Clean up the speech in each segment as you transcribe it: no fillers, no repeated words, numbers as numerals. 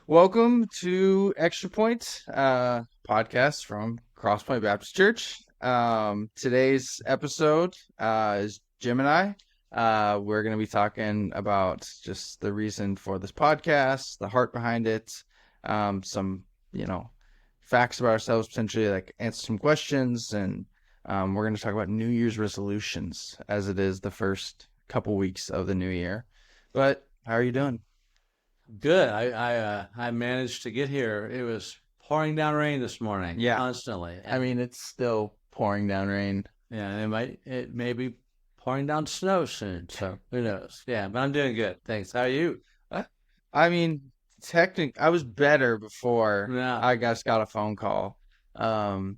Welcome to Extrapointe, podcast from Crosspoint Baptist Church. Today's episode is Jim and I. We're going to be talking about just the reason for this podcast, the heart behind it, some, facts about ourselves, potentially like answer some questions, and we're going to talk about New Year's resolutions as it is the first couple weeks of the new year. But how are you doing? Good. I managed to get here. It was pouring down rain this morning Yeah. constantly, I and mean, it's still pouring down rain. yeah, it may be pouring down snow soon. So who knows? Yeah, but I'm doing good. Thanks. How are you? Uh, I mean, I was better before Yeah. I just got a phone call. Um,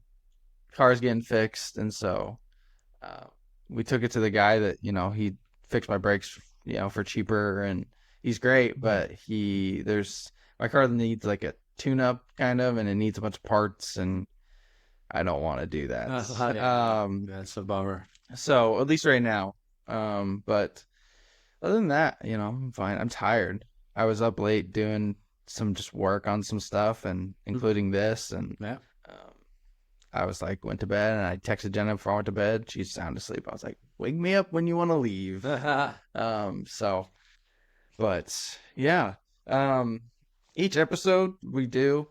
Car's getting fixed, and so uh, we took it to the guy that he fixed my brakes, for cheaper, and he's great. But there's my car needs like a tune-up kind of, and it needs a bunch of parts, and I don't want to do that. Yeah, that's a bummer. So at least right now. But other than that, I'm fine. I'm tired. I was up late doing some just work on some stuff and including this, and Yeah. um, I was like, went to bed, and I texted Jenna before I went to bed. She's sound asleep. I was like, wake me up when you want to leave. So, but yeah, um, each episode we do,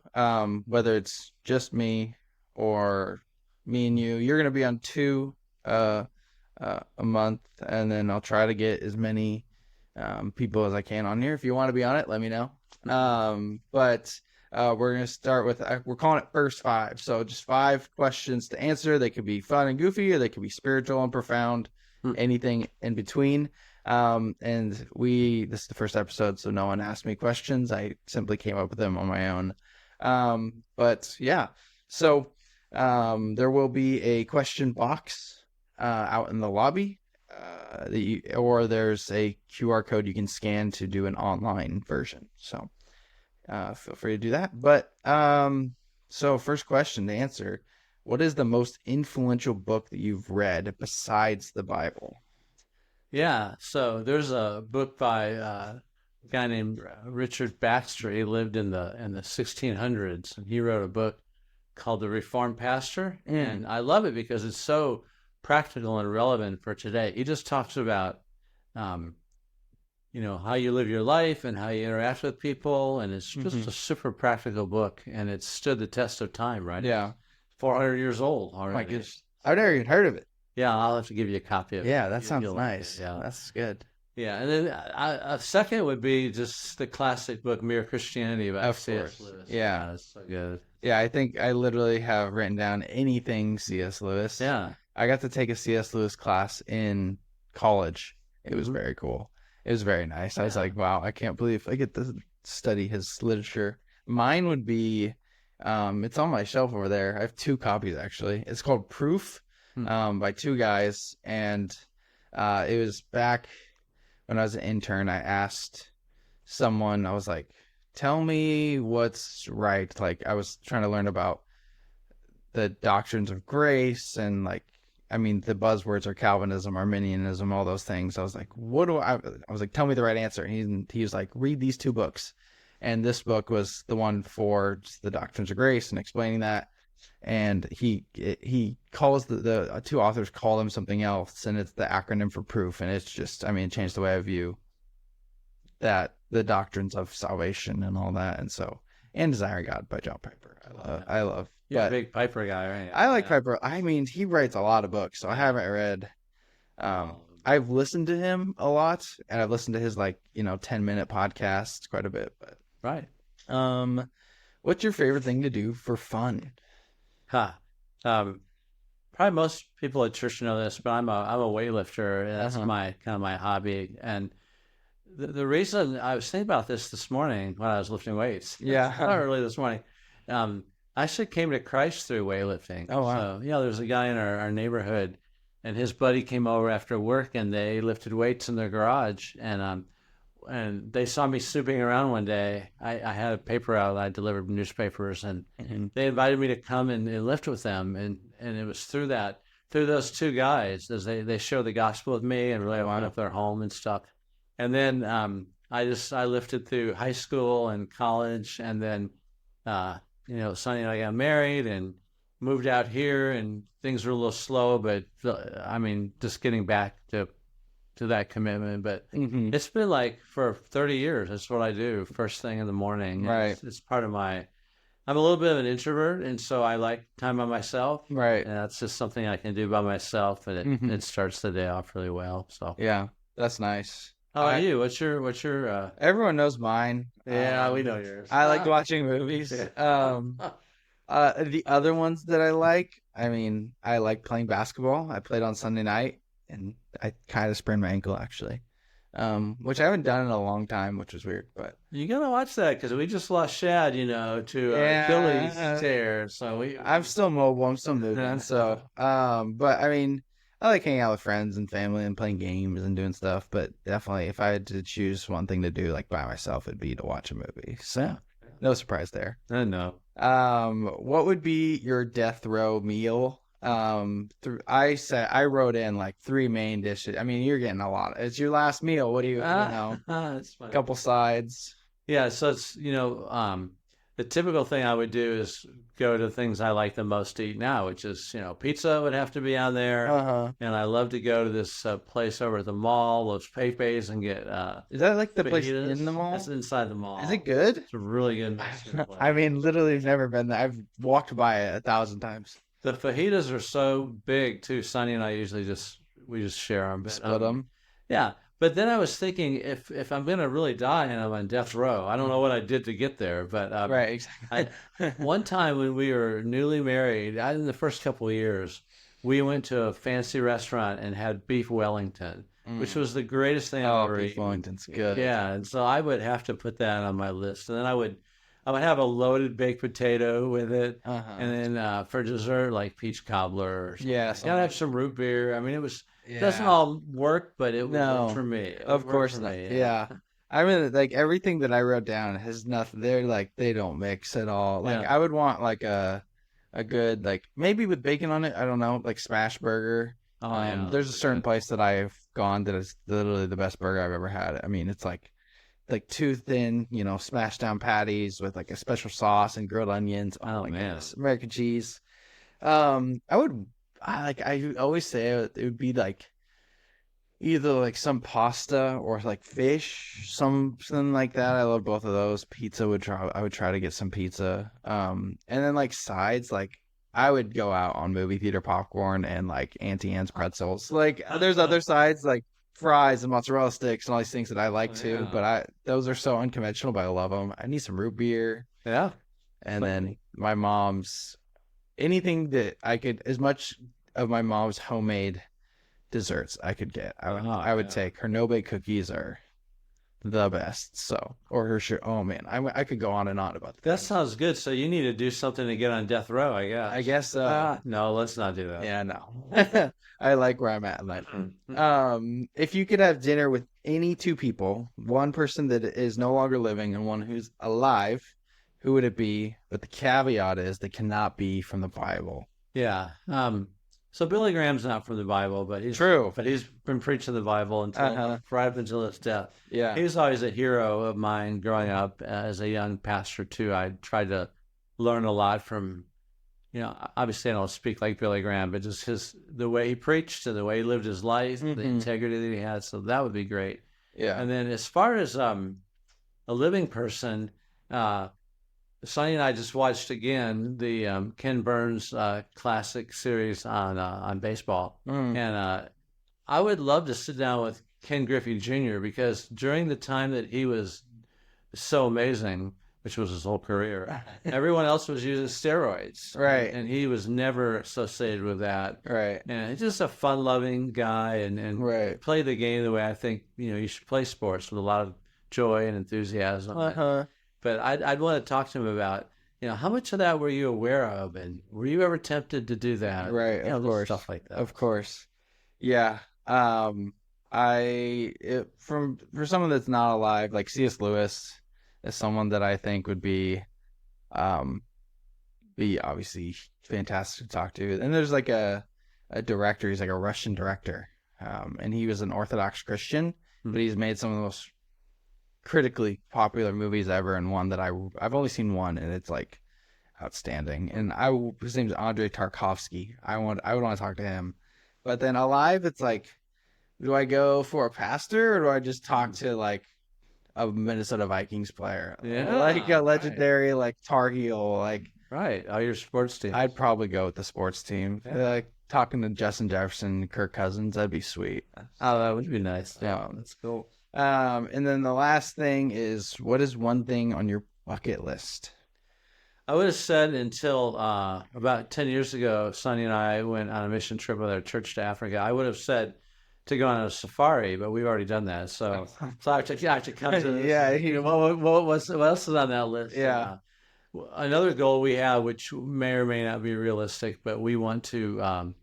whether it's just me or me and you're gonna be on two, a month, and then I'll try to get as many people as I can on here. If you want to be on it, let me know. But we're gonna start with we're calling it first five. So just five questions to answer. They could be fun and goofy, or they could be spiritual and profound. Anything in between. And this is the first episode, so no one asked me questions. I simply came up with them on my own. But yeah, so there will be a question box out in the lobby. Or there's a QR code you can scan to do an online version. So feel free to do that. But so first question to answer: what is the most influential book that you've read besides the Bible? Yeah. So there's a book by a guy named Richard Baxter. He lived in the 1600s, and he wrote a book called The Reformed Pastor. And I love it because it's so practical and relevant for today. He just talks about, um, how you live your life and how you interact with people. And it's just a super practical book. And it's stood the test of time, right? Yeah. 400 years old Oh my already. goodness. I've never even heard of it. Yeah, I'll have to give you a copy of it. Yeah, that sounds You'll like it. nice. Yeah. That's good. Yeah. And then a second would be just the classic book, Mere Christianity by Of C.S. course. Lewis. Yeah. It's so good. Yeah, I think I literally have written down anything C.S. Lewis. Yeah. I got to take a C.S. Lewis class in college. It was very cool. It was very nice. I was like, wow, I can't believe I get to study his literature. Mine would be, it's on my shelf over there. I have two copies actually. It's called Proof, by two guys, and it was back when I was an intern. I asked someone, I was like, tell me what's right. Like, I was trying to learn about the doctrines of grace and like, I mean, the buzzwords are Calvinism, Arminianism, all those things. I was like, I was like, tell me the right answer. And he was like, read these two books. And this book was the one for the doctrines of grace and explaining that. And he calls the two authors call them something else, and it's the acronym for proof. And it's just, I mean, it changed the way I view that the doctrines of salvation and all that. And so, and Desiring God by John Piper. I love. You're a But big Piper guy, right? I like Yeah. Piper. I mean, he writes a lot of books, so I haven't read. I've listened to him a lot, and I've listened to his 10-minute podcasts quite a bit. But Right. what's your favorite thing to do for fun? Huh. Probably most people at church know this, but I'm a weightlifter. That's my kind of my hobby. And the reason I was thinking about this morning when I was lifting weights, Yeah. not early this morning, I actually came to Christ through weightlifting. Oh, wow. So there's a guy in our neighborhood, and his buddy came over after work, and they lifted weights in their garage, and they saw me snooping around one day. I had a paper out. I delivered newspapers, and they invited me to come and lift with them. And it was through those two guys, as they shared the gospel with me and really opened up their home and stuff. And then I lifted through high school and college, and then Sonny and I got married and moved out here, and things were a little slow, but I mean, just getting back to that commitment. But Hmm. it's been like for 30 years. That's what I do first thing in the morning. Right. It's part of my. I'm a little bit of an introvert, and so I like time by myself. Right. And that's just something I can do by myself, and Hmm. it starts the day off really well. So, Yeah, that's nice. how about you? What's your? Everyone knows mine. Yeah, we know yours. I like watching movies. The other ones that I like, I mean, I like playing basketball. I played on Sunday night, and I kind of sprained my ankle actually, which I haven't done in a long time, which was weird. But You gotta watch that because we just lost Shad, to Achilles yeah, tear. So we. I'm still mobile. I'm still moving. So, but I mean, I like hanging out with friends and family and playing games and doing stuff. But definitely, if I had to choose one thing to do, like by myself, it'd be to watch a movie. So, no surprise there. I know. What would be your death row meal? I wrote in like three main dishes. I mean, you're getting a lot. It's your last meal. What do you know? That's A funny. couple sides. Yeah, so it's the typical thing I would do is go to things I like the most to eat now, which is pizza would have to be on there, Uh-huh. and I love to go to this place over at the mall, Los Pepes, and get Is that like the place fajitas. in the mall? That's inside the Is it mall. good? It's a really good Mexican place. I mean, literally never been there. I've walked by it 1,000 times. The fajitas are so big too. Sonny and I usually just share them, but Split them. yeah. But then I was thinking, if I'm gonna really die and I'm on death row, I don't know what I did to get there, but Right, I exactly. one time when we were newly married, in the first couple of years, we went to a fancy restaurant and had beef Wellington, which Mm. was the greatest thing I've Oh, ever beef eaten. Wellington's good. Yeah, and so I would have to put that on my list, and then I would have a loaded baked potato with it, Uh-huh. and then for dessert like peach cobbler or something. Yeah, Gotta something have like some root beer. I mean, it doesn't yeah. all work, but it would work No, for me. It would of work course for not. me. Yeah. Yeah. I mean, like everything that I wrote down has nothing. They're like they don't mix at all. Like Yeah. I would want like a good like maybe with bacon on it. I don't know, like smash burger. Oh yeah. There's a certain place that I've gone that is literally the best burger I've ever had. I mean, it's like too thin, smashed down patties with like a special sauce and grilled onions. Oh Oh my man. goodness, American cheese. I always say it would be like either like some pasta or like fish, something like that. I love both of those. I would try to get some pizza. And then like sides, like I would go out on movie theater popcorn and like Auntie Anne's pretzels. Like there's other sides like fries and mozzarella sticks and all these things that I like Oh, too, yeah. but those are so unconventional, but I love them. I need some root beer, Yeah. and then my mom's anything that I could, as much of my mom's homemade desserts I could get. I would yeah. take her no bake cookies are the best. So or her sure. Oh man, I could go on and on about That that. sounds good. So you need to do something to get on death row, I guess. I guess so. No, let's not do that. Yeah, no. I like where I'm at in life. If you could have dinner with any two people, one person that is no longer living and one who's alive, who would it be? But the caveat is they cannot be from the Bible. Yeah. So Billy Graham's not from the Bible, but True. he's been preaching the Bible Uh-huh. right up until his death. Yeah. He was always a hero of mine growing up as a young pastor too. I tried to learn a lot from, obviously I don't speak like Billy Graham, but just the way he preached and the way he lived his life, the Mhm. integrity that he had. So that would be great. Yeah. And then as far as a living person, Sonny and I just watched again the Ken Burns classic series on baseball, Mm. and I would love to sit down with Ken Griffey Jr. because during the time that he was so amazing, which was his whole career, everyone else was using steroids, Right. And he was never associated with that. Right. And he's just a fun-loving guy, and Right. play the game the way I think you should play sports with a lot of joy and enthusiasm. Uh-huh. But I'd want to talk to him about, how much of that were you aware of, and were you ever tempted to do that? Right, of just course. stuff like that. Of course. Yeah. For someone that's not alive, like C.S. Lewis is someone that I think would um be obviously fantastic to talk to. And there's like a director, he's like a Russian director. And he was an Orthodox Christian, but he's made some of the most critically popular movies ever, and one that I've only seen one, and it's like outstanding. And his name's Andrei Tarkovsky. I would want to talk to him. But then alive, it's like, do I go for a pastor or do I just talk to like a Minnesota Vikings player, Yeah, like a right. legendary like Tar Heel? Like Right. All your sports teams. I'd probably go with the sports team. Yeah. Like talking to Justin Jefferson, Kirk Cousins, that'd be sweet. Oh, that would be nice. Yeah, Um, that's cool. and then the last thing is, what is one thing on your bucket list? I would have said until about 10 years ago, Sonny and I went on a mission trip with our church to Africa. I would have said to go on a safari, but we've already done that. So I have to come to this. Yeah, What else is on that list? Yeah. Another goal we have, which may or may not be realistic, but we want to.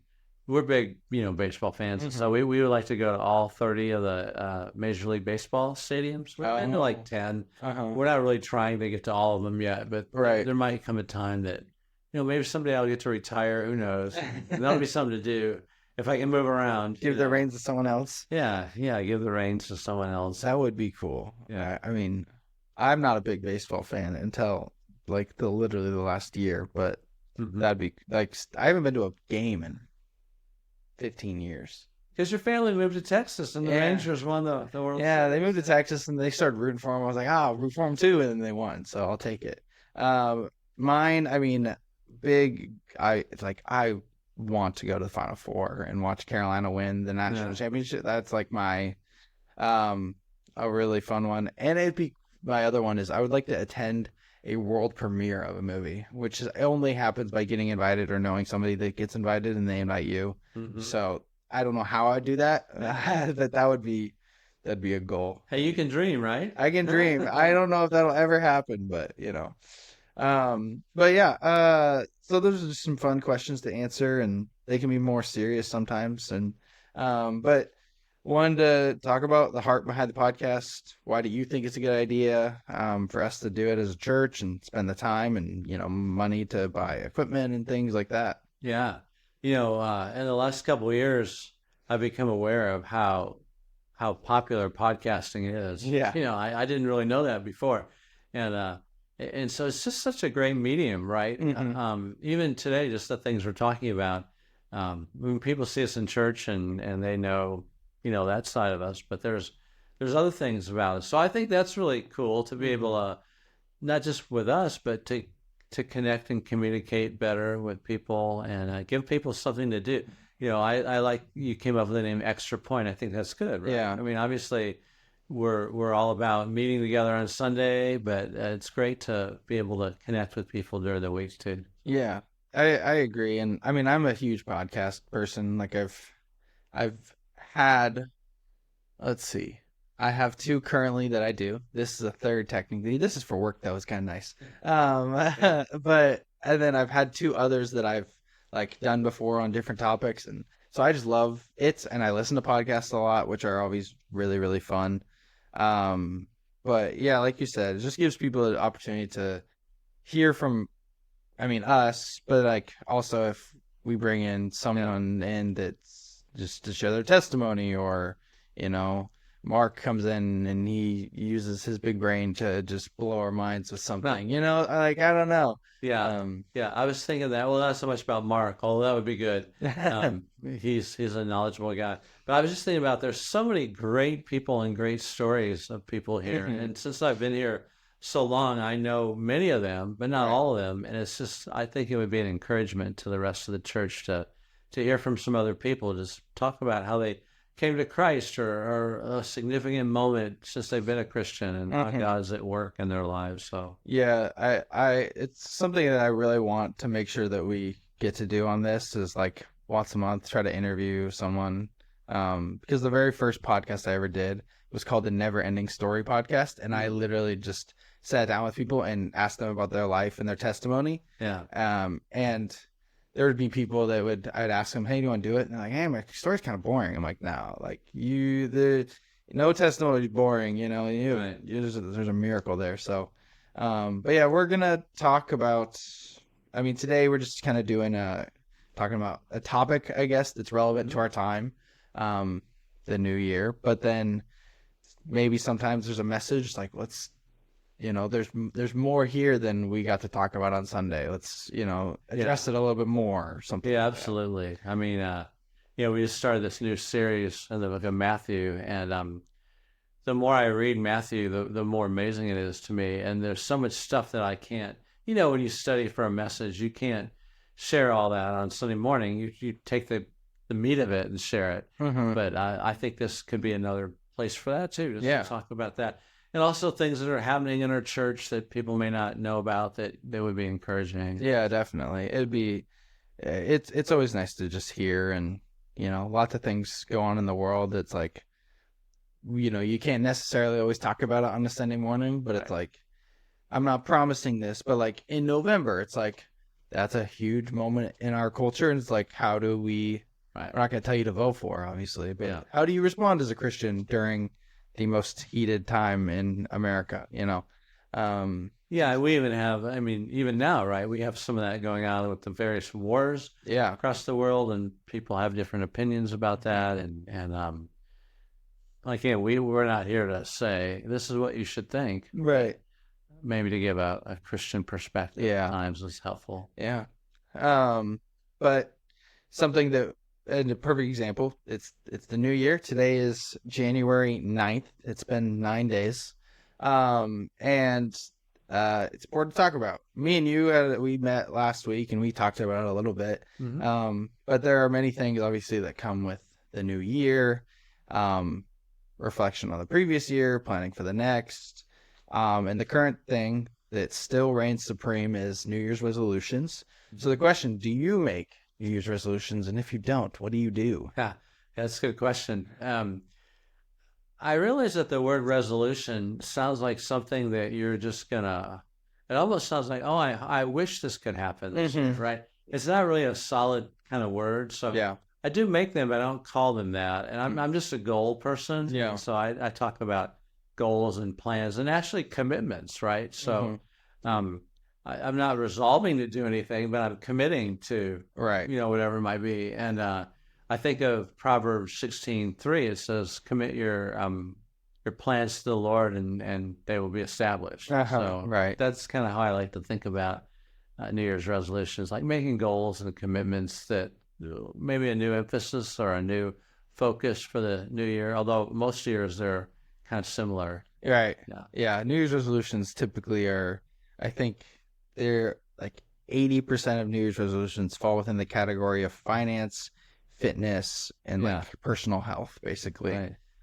We're big, baseball fans, Mhm. so we would like to go to all 30 of the Major League Baseball stadiums. We've been to Oh. like 10. Uh-huh. We're not really trying to get to all of them yet, but Right. there might come a time that, maybe someday I'll get to retire. Who knows? And that'll be something to do if I can move around. Give the reins to someone else. Yeah, give the reins to someone else. That would be cool. Yeah, I mean, I'm not a big baseball fan until like literally the last year, but Mhm. that'd be like I haven't been to a game in 15 years. Because your family moved to Texas and the Yeah. Rangers won the World Yeah, they Series. moved to Texas and they started rooting for them. I was like, root for them too, and then they won, so I'll take it. Mine, I mean, big. It's like I want to go to the Final Four and watch Carolina win the national Yeah. championship. That's like my a really fun one. And it'd be my other one is I would like to attend a world premiere of a movie, which only happens by getting invited or knowing somebody that gets invited and they invite you. Mhm. So I don't know how I'd do that, but that'd be a goal. Hey, you can dream, right? I can dream. I don't know if that'll ever happen, but but yeah, so those are just some fun questions to answer, and they can be more serious sometimes. And but wanted to talk about the heart behind the podcast. Why do you think it's a good idea for us to do it as a church and spend the time and money to buy equipment and things like that? Yeah. In the last couple of years, I've become aware of how popular podcasting is. Yeah. I didn't really know that before. And so it's just such a great medium, right? Mhm. Even today, just the things we're talking about, when people see us in church and they know, that side of us, but there's other things about us. So I think that's really cool to be able to, not just with us, but to connect and communicate better with people and give people something to do. I like you came up with the name Extrapointe. I think that's good, right? Yeah. I mean, obviously, we're all about meeting together on Sunday, but it's great to be able to connect with people during the week too. Yeah, I agree. And I mean, I'm a huge podcast person. Like I've had, let's see, I have two currently that I do. This is a third technically. This is for work though. It's kind of nice. But and then I've had two others that I've like done before on different topics, and so I just love it. And I listen to podcasts a lot, which are always really really fun. But yeah, like you said, it just gives people an opportunity to hear from, I mean, us, but like also if we bring in someone in that's just to share their testimony, or Mark comes in and he uses his big brain to just blow our minds with something, like I don't know. Yeah, I was thinking that. Well, not so much about Mark, although that would be good. He's a knowledgeable guy. But I was just thinking about there's so many great people and great stories of people here, and since I've been here so long, I know many of them, but not Right. all of them. And it's just, I think it would be an encouragement to the rest of the church to hear from some other people, just talk about how they came to Christ or a significant moment since they've been a Christian and how God's at work in their lives. So Yeah, it's something that I really want to make sure that we get to do on this is like once a month try to interview someone. Because the very first podcast I ever did was called the Never Ending Story podcast, and I literally just sat down with people and asked them about their life and their testimony. yeah, And there would be people that I'd ask them, "Hey, do you want to do it?" And they're like, "Hey, my story's kind of boring." I'm like, "No, like no testimony is boring. Right. There's a miracle there." So, but yeah, we're gonna talk about. I mean, today we're just kind of doing talking about a topic, I guess, that's relevant to our time, the new year. But then maybe sometimes there's a message like, let's, there's more here than we got to talk about on Sunday. Let's, Yeah. address it a little bit more or something Yeah, like that. absolutely. I mean, we just started this new series in the book of Matthew, and the more I read Matthew, the more amazing it is to me. And there's so much stuff that I can't, when you study for a message, you can't share all that on Sunday morning. You take the meat of it and share it. Mm-hmm. But I think this could be another place for that too, just Yeah. to talk about that. And also things that are happening in our church that people may not know about that would be encouraging. Yeah, definitely. It's always nice to just hear, and lots of things go on in the world. It's like, you can't necessarily always talk about it on a Sunday morning, but it's like, I'm not promising this, but like in November, it's like, that's a huge moment in our culture. And it's like, how do we, Right. we're not going to tell you to vote for, obviously, but Yeah. how do you respond as a Christian during the most heated time in America, Yeah, we even have, I mean, even now, right? We have some of that going on with the various wars Yeah. across the world, and people have different opinions about that. And like, we're not here to say this is what you should think. Right. Maybe to give a Christian perspective at times is helpful. Yeah. But something that, and a perfect example, it's the new year. Today is January 9th. It's been 9 days. And it's important to talk about. Me and you, we met last week and we talked about it a little bit. Mm-hmm. But there are many things obviously that come with the new year, reflection on the previous year, planning for the next. And the current thing that still reigns supreme is New Year's resolutions. So the question, do you make New Year's resolutions? And if you don't, what do you do? Yeah, that's a good question. I realize that the word resolution sounds like something that you're just gonna. It almost sounds like, oh, I wish this could happen this year, right? It's not really a solid kind of word. So Yeah. I do make them, but I don't call them that. And I'm just a goal person. Yeah. So I talk about goals and plans and actually commitments, right? So I'm not resolving to do anything, but I'm committing to, Right. whatever it might be. And I think of Proverbs 16:3. It says, "Commit your plans to the Lord, and they will be established." So Right. that's kind of how I like to think about New Year's resolutions, like making goals and commitments that maybe a new emphasis or a new focus for the new year. Although most years they're kind of similar. Right. Yeah. Yeah. New Year's resolutions typically are, I think they're like 80% of New Year's resolutions fall within the category of finance, fitness, and like personal health, basically.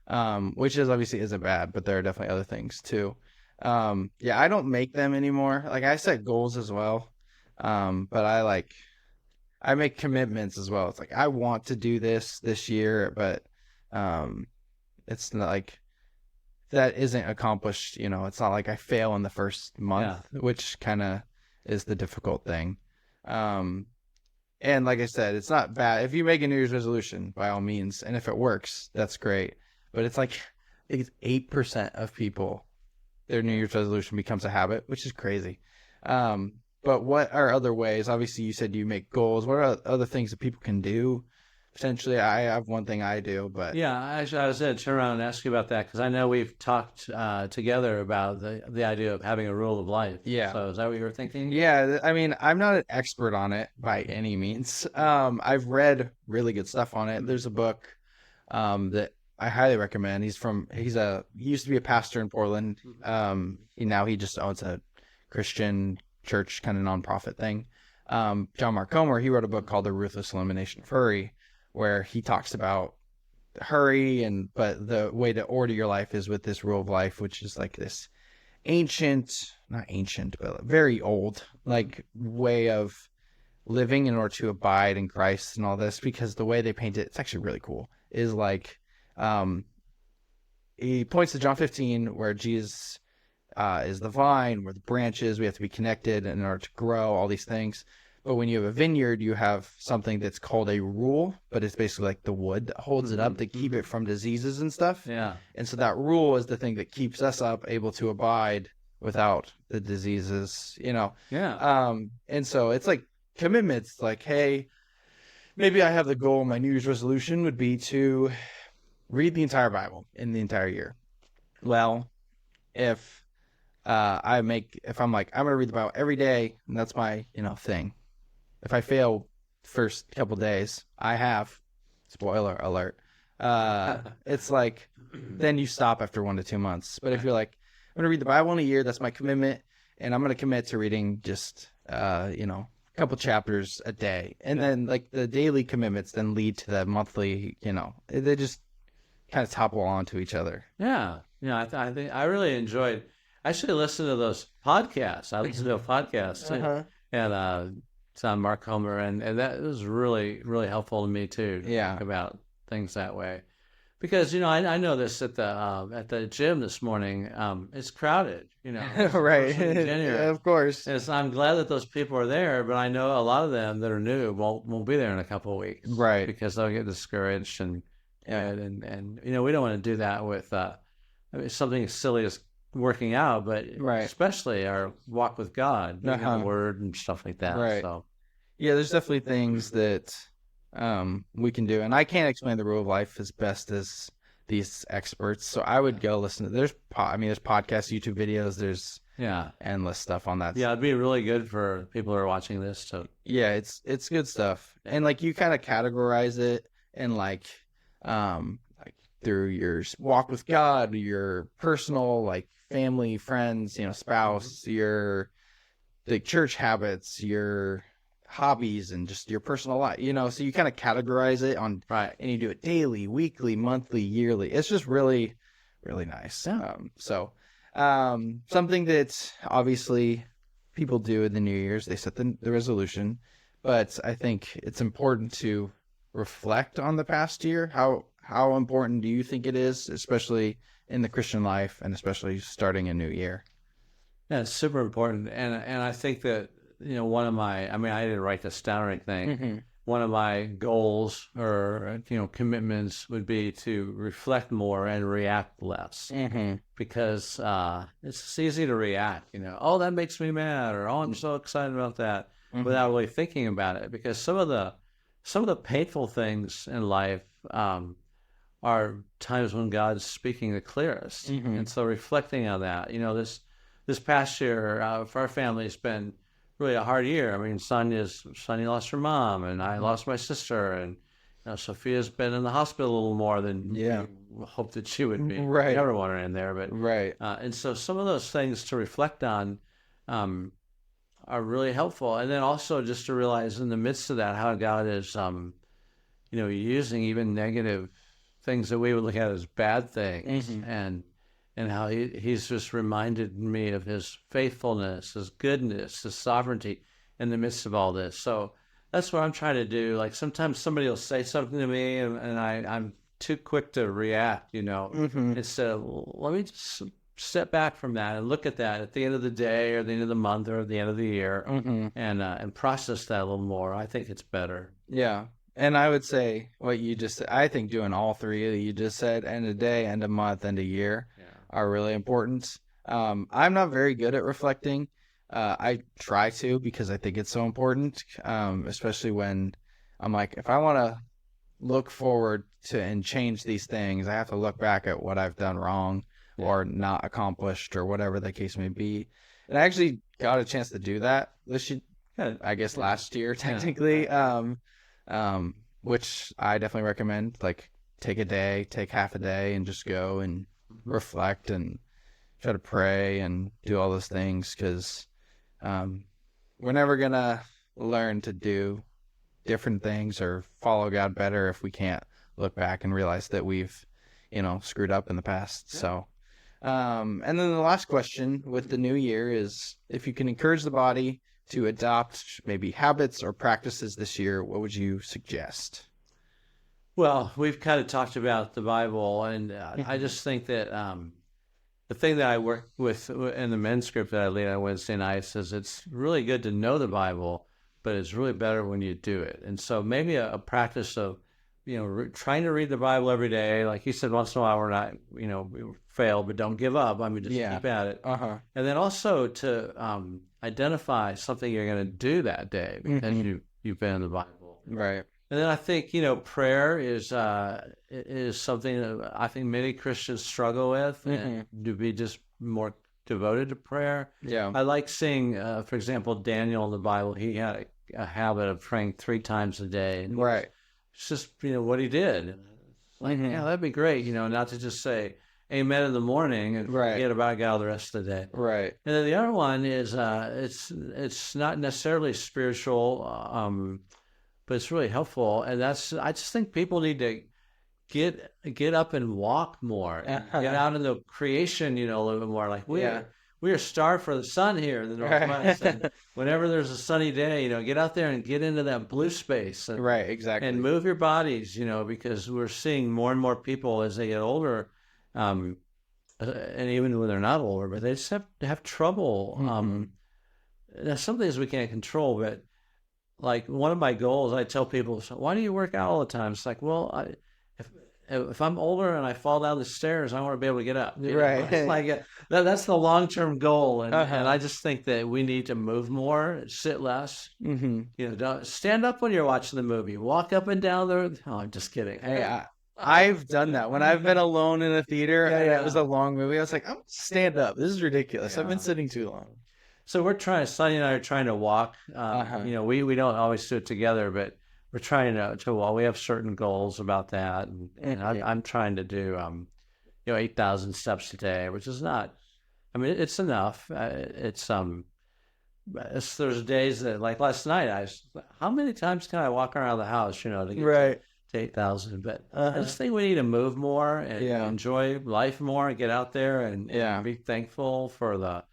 Right. Which is obviously isn't bad, but there are definitely other things too. Yeah, I don't make them anymore. Like I set goals as well. But I make commitments as well. It's like I want to do this year, but it's not like that isn't accomplished. It's not like I fail in the first month, which kind of is the difficult thing. And like I said, it's not bad if you make a New Year's resolution, by all means, and if it works, that's great. But it's like I think it's 8% of people, their New Year's resolution becomes a habit, which is crazy. But what are other ways? Obviously, you said you make goals. What are other things that people can do? Potentially, I have one thing I do, but actually, I was going to turn around and ask you about that because I know we've talked together about the idea of having a rule of life. Yeah. So is that what you were thinking? Yeah, I mean, I'm not an expert on it by any means. I've read really good stuff on it. There's a book that I highly recommend. He used to be a pastor in Portland. Now he just owns a Christian church kind of nonprofit thing. John Mark Comer, he wrote a book called The Ruthless Elimination of Hurry, where he talks about hurry, but the way to order your life is with this rule of life, which is like this not ancient, but very old, like way of living in order to abide in Christ and all this, because the way they paint it, it's actually really cool, is like, he points to John 15 where Jesus is the vine, we're the branches, we have to be connected in order to grow, all these things. But when you have a vineyard, you have something that's called a rule, but it's basically like the wood that holds it up to keep it from diseases and stuff. Yeah. And so that rule is the thing that keeps us up, able to abide without the diseases, Yeah. And so it's like commitments, like, hey, maybe I have the goal, my New Year's resolution would be to read the entire Bible in the entire year. Well, if if I'm like, I'm gonna read the Bible every day, and that's my, thing. If I fail first couple days, I have, spoiler alert, it's like, then you stop after 1 to 2 months. But if you're like, I'm gonna read the Bible in a year, that's my commitment, and I'm gonna commit to reading just, a couple chapters a day, and then like the daily commitments then lead to the monthly, they just kind of topple onto each other. Yeah, yeah. I think I really enjoyed. I actually listened to those podcasts. I listened to a podcast too, Uh-huh. and it's on Mark Homer, and that was really really helpful to me too to Yeah. think about things that way. Because I know this at the gym this morning. It's crowded. It's the Right. first week of January. Of course. And so I'm glad that those people are there, but I know a lot of them that are new won't be there in a couple of weeks, Right. because they'll get discouraged Yeah. and we don't want to do that with I mean, something as silly as working out, but Right. especially our walk with God, being in Uh-huh. the Word and stuff like that. Right. So Yeah, there's definitely things that we can do, and I can't explain the rule of life as best as these experts. So I would go listen to. There's podcasts, YouTube videos. There's yeah, endless stuff on that. yeah, it'd be really good for people who are watching this to. Yeah, it's good stuff, and like you kind of categorize it in like through your walk with God, your personal like family, friends, spouse, your the church habits, your hobbies, and just your personal life. So you kind of categorize it on, Right. and you do it daily, weekly, monthly, yearly. It's just really, really nice. Yeah. Something that obviously people do in the New Year's, they set the resolution, but I think it's important to reflect on the past year. How important do you think it is, especially in the Christian life, and especially starting a new year? Yeah, it's super important, and I think that one of my, I mean, I didn't write this down or anything. Mm-hmm. One of my goals or commitments would be to reflect more and react less, Mm-hmm. because it's just easy to react. Oh, that makes me mad, or oh, I'm so excited about that, Mm-hmm. without really thinking about it. Because some of the painful things in life are times when God's speaking the clearest, Mm-hmm. and so reflecting on that, this past year for our family has been really a hard year. I mean, Sonia lost her mom, and I lost my sister, and Sophia's been in the hospital a little more than Yeah. we hoped that she would be. Right. We never want her in there, but Right. and so some of those things to reflect on um, are really helpful, and then also just to realize in the midst of that how God is, using even negative things that we would look at as bad things, Mm-hmm. and how he's just reminded me of his faithfulness, his goodness, his sovereignty in the midst of all this. So that's what I'm trying to do. Like sometimes somebody will say something to me, and I'm too quick to react, Mm-hmm. instead of, let me just step back from that and look at that at the end of the day or the end of the month or at the end of the year, Mm-hmm. and process that a little more. I think it's better. Yeah. And I would say what you just said, I think doing all three that you just said, end of day, end of month, end of year, Yeah. are really important. I'm not very good at reflecting. I try to, because I think it's so important, especially when I'm like, if I want to look forward to and change these things, I have to look back at what I've done wrong or not accomplished or whatever the case may be. And I actually got a chance to do that this year, I guess last year technically, which I definitely recommend. Like take a day, take half a day, and just go and reflect and try to pray and do all those things, because we're never gonna learn to do different things or follow God better if we can't look back and realize that we've, screwed up in the past. Yeah. So, and then the last question with the new year is, if you can encourage the body to adopt maybe habits or practices this year, what would you suggest? Well, we've kind of talked about the Bible, and I just think that the thing that I work with in the men's group that I lead on Wednesday nights is it's really good to know the Bible, but it's really better when you do it. And so maybe a practice of, trying to read the Bible every day. Like you said, once in a while we're not, we fail, but don't give up. I mean, just keep at it. Uh-huh. And then also to identify something you're going to do that day because you've been in the Bible. Right. And then I think, prayer is something that I think many Christians struggle with, and Hmm. to be just more devoted to prayer. Yeah. I like seeing, for example, Daniel in the Bible. He had a habit of praying 3 times a day, and Right. it's just what he did. Like, yeah, Hmm. that'd be great, not to just say Amen in the morning and Right. forget about God the rest of the day. Right. And then the other one is it's not necessarily spiritual. But it's really helpful. And I just think people need to get up and walk more and get out in the creation, a little bit more. Like Yeah. we are starved for the sun here in the Northwest, and Right. whenever there's a sunny day, get out there and get into that blue space Right. and Exactly. move your bodies, because we're seeing more and more people as they get older, and even when they're not older, but they just have trouble. Hmm. There's some things we can't control, but like one of my goals, I tell people, so why do you work out all the time? It's like, well, if if I'm older and I fall down the stairs, I want to be able to get up. It's Right. like that's the long term goal, and Uh-huh. I just think that we need to move more, sit less. Hmm. Don't stand up when you're watching the movie. Walk up and down the. Oh, I'm just kidding. Hey, I've done that when I've been alone in a theater Yeah, and it was yeah. a long movie. I was like, I'm stand up. This is ridiculous. I've been Yeah. sitting too long. So Sonny and I are trying to walk. Uh-huh. We don't always do it together, but we're trying to well, we have certain goals about that, and Mhm. I'm trying to do 8,000 steps a day, which is not. I mean, it's enough. There's days that like last night how many times can I walk around the house, to get Right. to 8,000? But I Uh-huh. just think we need to move more and Yeah. enjoy life more and get out there and Yeah. be thankful for the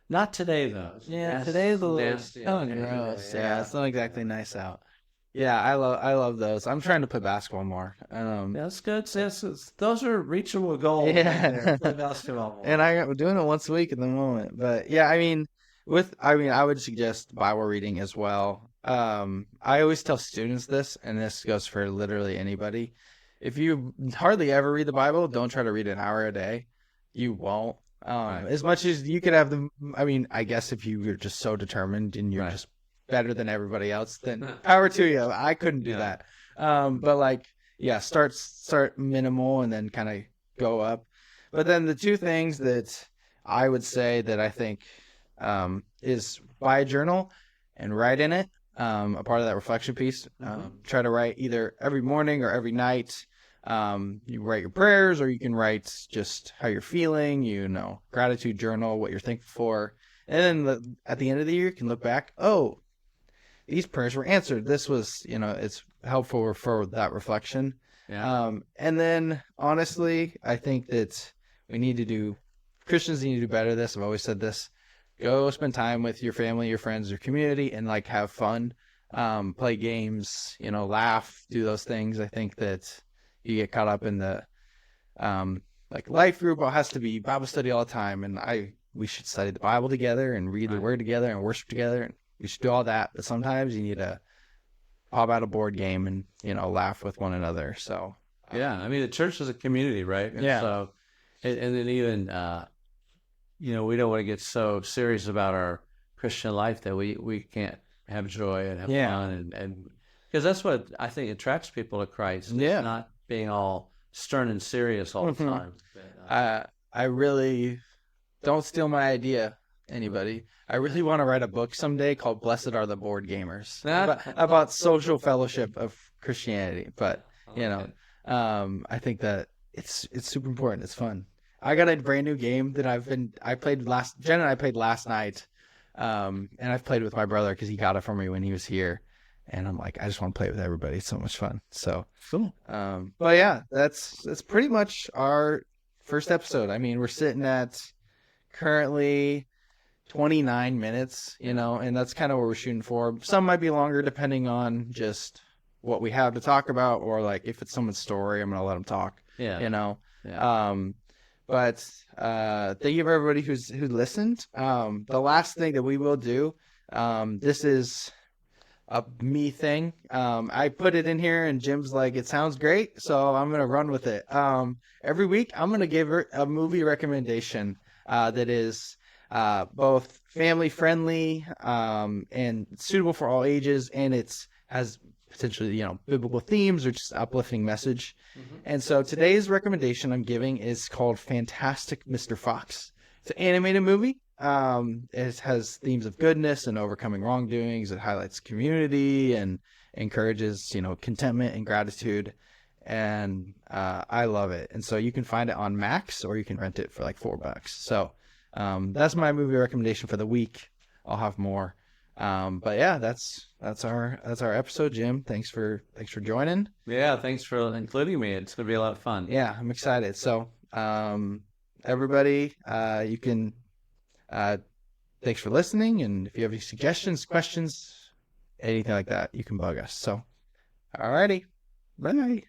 not today though. Yeah. Today's a little Nasty oh out there gross. today. Yeah, it's not exactly nice out. Yeah, I love those. I'm trying to play basketball more. Yeah, that's good. So those are reachable goals right there. Yeah. Play basketball And more. I'm doing it once a week at the moment. But yeah, I would suggest Bible reading as well. I always tell students this, and this goes for literally anybody. If you hardly ever read the Bible, don't try to read an hour a day. You won't. Right. As much as you could have I guess if you were just so determined and you're Right. just better than everybody else, then power to you. I couldn't do Yeah. that. But like, yeah, start minimal and then kind of go up. But then the two things that I would say that I think is buy a journal and write in it. A part of that reflection piece. Try to write either every morning or every night. You write your prayers, or you can write just how you're feeling. Gratitude journal, what you're thankful for, and then at the end of the year, you can look back. Oh, these prayers were answered. This was, it's helpful for that reflection. Yeah. And then honestly, I think that Christians need to do better at this. I've always said this. Go spend time with your family, your friends, your community, and like have fun. Play games, laugh, do those things. I think that you get caught up in the like life group has to be Bible study all the time, and we should study the Bible together and read the Right. Word together and worship together. And we should do all that, but sometimes you need to pop out a board game and laugh with one another. So Yeah. I mean, the church is a community, right? And yeah, so, and then even we don't want to get so serious about our Christian life that we can't have joy and have yeah, fun and because that's what I think attracts people to Christ. yeah. It's not being all stern and serious all the Mhm. time. But, I really don't steal my idea, anybody. I really want to write a book someday called "Blessed Are the Board Gamers" about social fellowship of Christianity. But I think that it's super important. It's fun. I got a brand new game that I played Jen and I played last night, and I've played with my brother because he got it for me when he was here, and I'm like, I just want to play with everybody. It's so much fun. So cool. but yeah, that's pretty much our first episode. I mean, we're sitting at currently 29 minutes, and that's kind of what we're shooting for. Some might be longer depending on just what we have to talk about, or like if it's someone's story, I'm gonna let them talk. Yeah. Yeah. But thank you for everybody who listened. The last thing that we will do, this is a me thing. I put it in here, and Jim's like, "It sounds great," so I'm gonna run with it. Every week, I'm gonna give her a movie recommendation that is both family friendly and suitable for all ages, and it's has potentially, biblical themes or just uplifting message. Mm-hmm. And so today's recommendation I'm giving is called Fantastic Mr. Fox. It's an animated movie. It has themes of goodness and overcoming wrongdoings. It highlights community and encourages, contentment and gratitude. And I love it. And so you can find it on Max, or you can rent it for like $4. So that's my movie recommendation for the week. I'll have more. But yeah, that's our episode, Jim. Thanks for joining. Yeah, thanks for including me. It's gonna be a lot of fun. Yeah, I'm excited. So everybody, you can thanks for listening, and if you have any suggestions, questions, anything like that, you can bug us. So alrighty, bye.